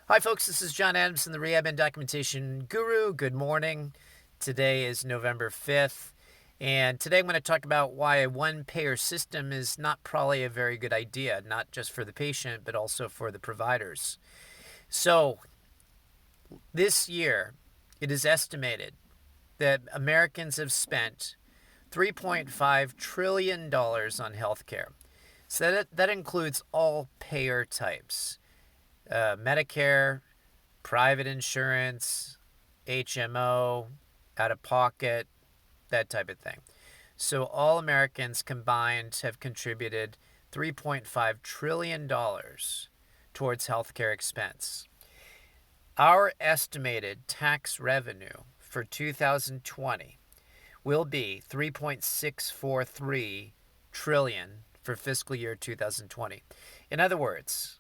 Hi, folks. This is John Adamson, the Rehab and Documentation Guru. Good morning. Today is November 5th. And today I'm going to talk about why a one payer system is not probably a very good idea, not just for the patient, but also for the providers. So, this year, it is estimated that Americans have spent $3.5 trillion on healthcare. So, that includes all payer types Medicare, private insurance, HMO, out of pocket, that type of thing. So all Americans combined have contributed $3.5 trillion towards healthcare expense. Our estimated tax revenue for 2020 will be 3.643 trillion for fiscal year 2020. In other words,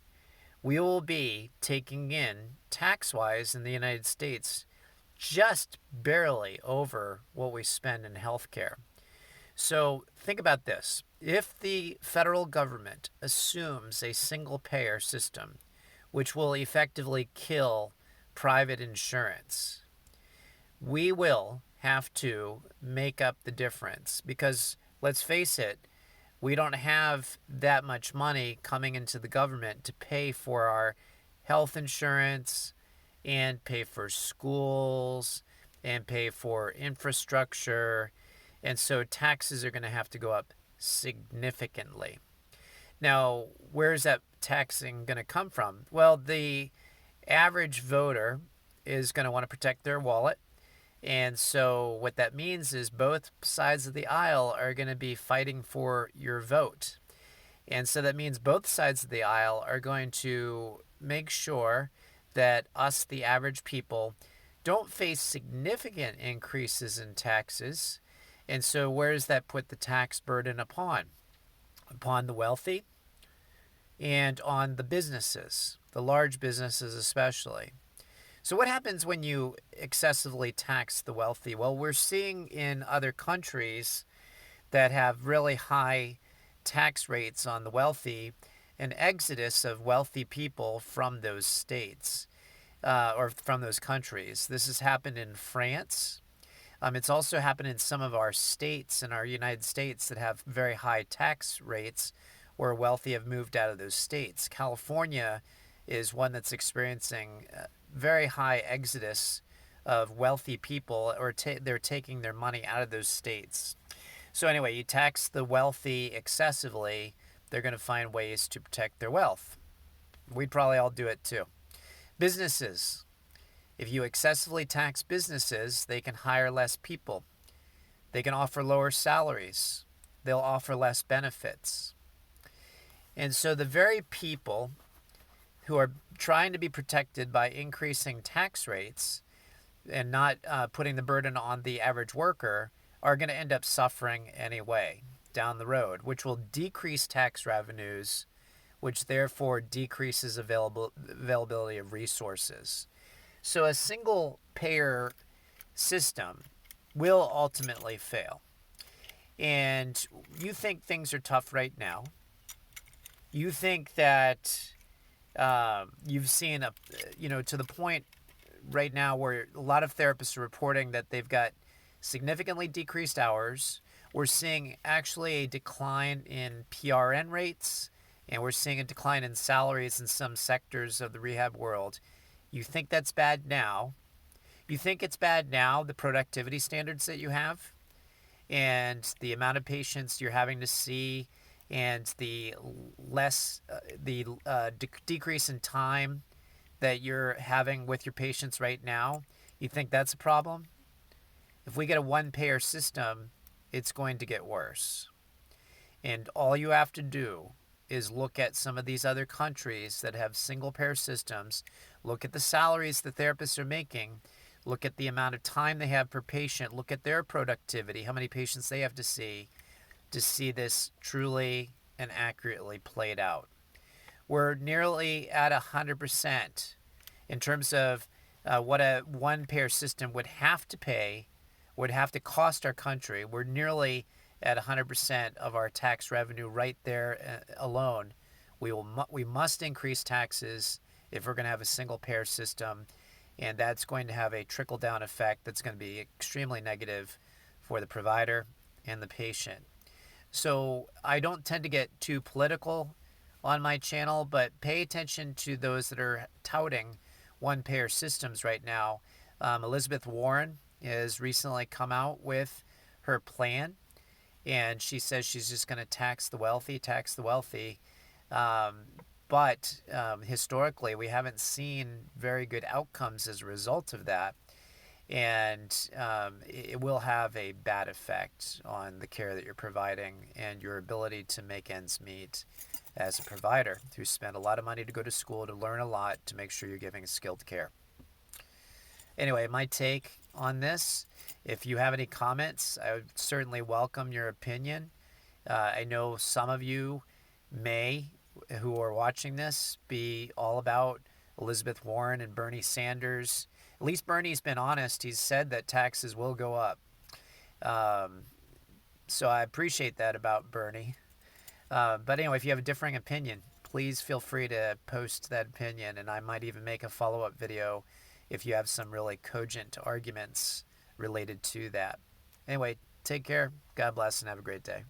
we will be taking in, tax-wise in the United States, just barely over what we spend in healthcare. So think about this. If the federal government assumes a single-payer system, which will effectively kill private insurance, we will have to make up the difference because, let's face it, we don't have that much money coming into the government to pay for our health insurance and pay for schools and pay for infrastructure. And so taxes are going to have to go up significantly. Now, where's that taxing going to come from? Well, the average voter is going to want to protect their wallet. And so what that means is both sides of the aisle are going to be fighting for your vote. And so that means both sides of the aisle are going to make sure that us, the average people, don't face significant increases in taxes. And so where does that put the tax burden upon? Upon the wealthy and on the businesses, the large businesses especially. So what happens when you excessively tax the wealthy? Well, we're seeing in other countries that have really high tax rates on the wealthy an exodus of wealthy people from those states or from those countries. This has happened in France. It's also happened in some of our states in our United States that have very high tax rates where wealthy have moved out of those states. California is one that's experiencing very high exodus of wealthy people, or they're taking their money out of those states. So anyway, you tax the wealthy excessively, they're going to find ways to protect their wealth. We'd probably all do it too. Businesses. If you excessively tax businesses, they can hire less people. They can offer lower salaries. They'll offer less benefits. And so the very people who are trying to be protected by increasing tax rates and not putting the burden on the average worker are going to end up suffering anyway down the road, which will decrease tax revenues, which therefore decreases availability of resources. So a single payer system will ultimately fail. And you think things are tough right now. You think that you've seen to the point right now where a lot of therapists are reporting that they've got significantly decreased hours. We're seeing actually a decline in PRN rates, and we're seeing a decline in salaries in some sectors of the rehab world. You think that's bad now. You think it's bad now, the productivity standards that you have and the amount of patients you're having to see and the decrease in time that you're having with your patients right now. You think that's a problem? If we get a one-payer system, it's going to get worse. And all you have to do is look at some of these other countries that have single-payer systems, look at the salaries the therapists are making, look at the amount of time they have per patient, look at their productivity, how many patients they have to see this truly and accurately played out. We're nearly at 100% in terms of what a one-payer system would have to pay, would have to cost our country. We're nearly at 100% of our tax revenue right there alone. We must increase taxes if we're going to have a single payer system, and that's going to have a trickle down effect that's going to be extremely negative for the provider and the patient. So I don't tend to get too political on my channel, but pay attention to those that are touting one payer systems right now. Elizabeth Warren has recently come out with her plan, and she says she's just going to tax the wealthy, tax the wealthy. But historically, we haven't seen very good outcomes as a result of that. And it will have a bad effect on the care that you're providing and your ability to make ends meet as a provider who spent a lot of money to go to school to learn a lot to make sure you're giving skilled care. Anyway, my take on this, if you have any comments, I would certainly welcome your opinion. I know some of you may, who are watching this, be all about Elizabeth Warren and Bernie Sanders. At least Bernie's been honest. He's said that taxes will go up. So I appreciate that about Bernie. But anyway, if you have a differing opinion, please feel free to post that opinion, and I might even make a follow-up video if you have some really cogent arguments related to that. Anyway, take care, God bless, and have a great day.